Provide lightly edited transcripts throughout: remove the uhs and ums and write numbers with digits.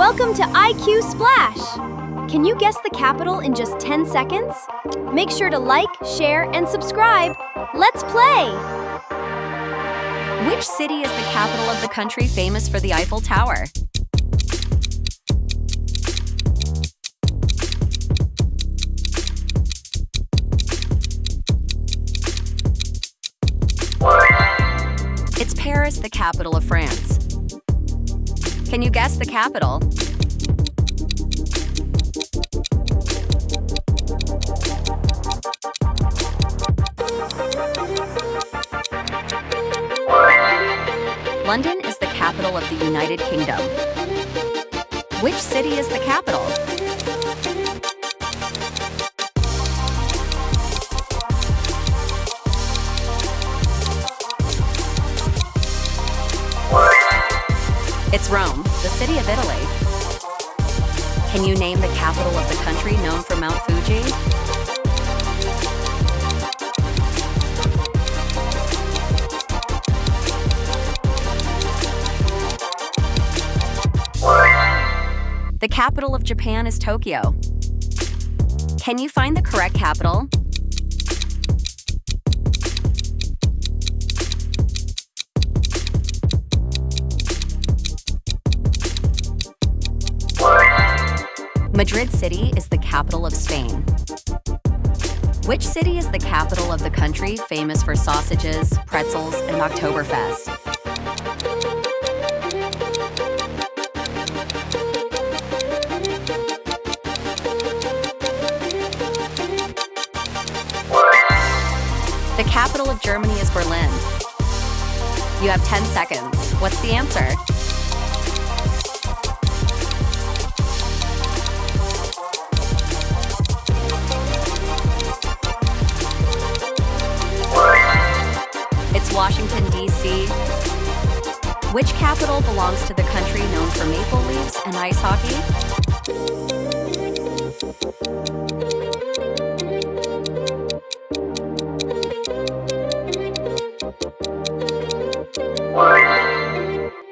Welcome to IQ Splash! Can you guess the capital in just 10 seconds? Make sure to like, share, and subscribe. Let's play! Which city is the capital of the country famous for the Eiffel Tower? It's Paris, the capital of France. Can you guess the capital? London is the capital of the United Kingdom. Which city is the capital? It's Rome, the city of Italy. Can you name the capital of the country known for Mount Fuji? The capital of Japan is Tokyo. Can you find the correct capital? Madrid City is the capital of Spain. Which city is the capital of the country famous for sausages, pretzels, and Oktoberfest? The capital of Germany is Berlin. You have 10 seconds. What's the answer? It's Washington, D.C. Which capital belongs to the country known for maple leaves and ice hockey?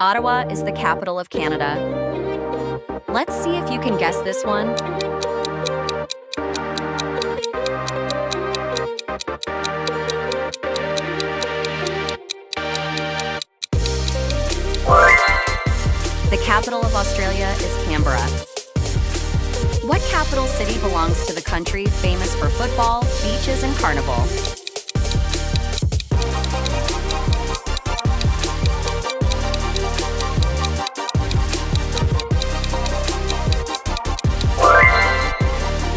Ottawa is the capital of Canada. Let's see if you can guess this one. The capital of Australia is Canberra. What capital city belongs to the country famous for football, beaches, and carnival?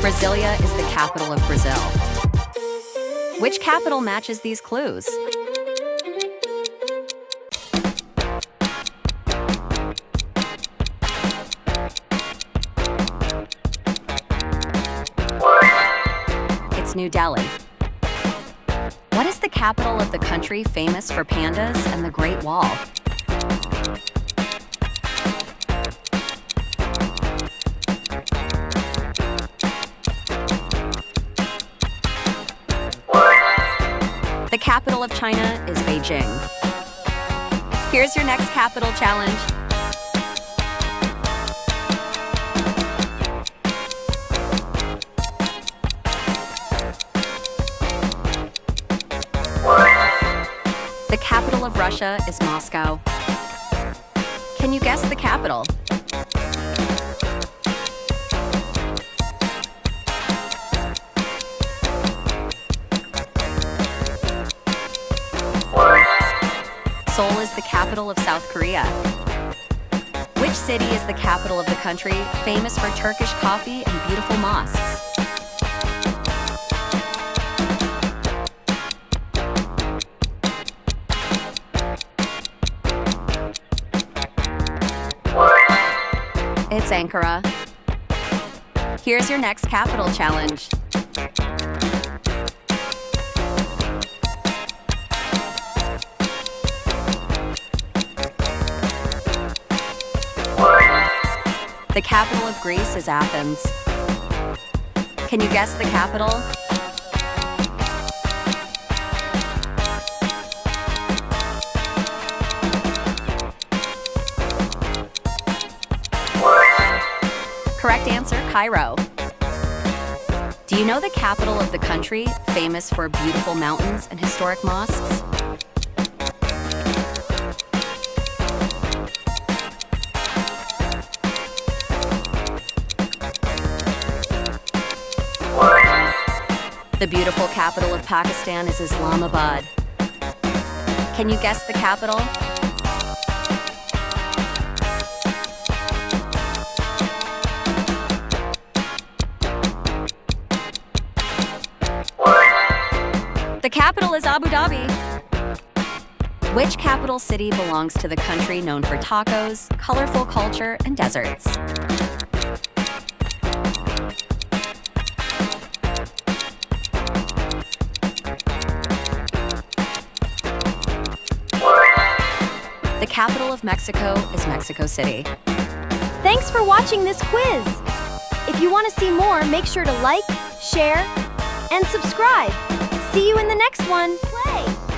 Brasilia is the capital of Brazil. Which capital matches these clues? It's New Delhi. What is the capital of the country famous for pandas and the Great Wall? The capital of China is Beijing. Here's your next capital challenge. The capital of Russia is Moscow. Can you guess the capital? Seoul is the capital of South Korea. Which city is the capital of the country famous for Turkish coffee and beautiful mosques? It's Ankara. Here's your next capital challenge. The capital of Greece is Athens. Can you guess the capital? Correct answer, Cairo. Do you know the capital of the country, famous for beautiful mountains and historic mosques? The beautiful capital of Pakistan is Islamabad. Can you guess the capital? The capital is Abu Dhabi. Which capital city belongs to the country known for tacos, colorful culture, and deserts? The capital of Mexico is Mexico City. Thanks for watching this quiz. If you want to see more, make sure to like, share, and subscribe. See you in the next one. Play!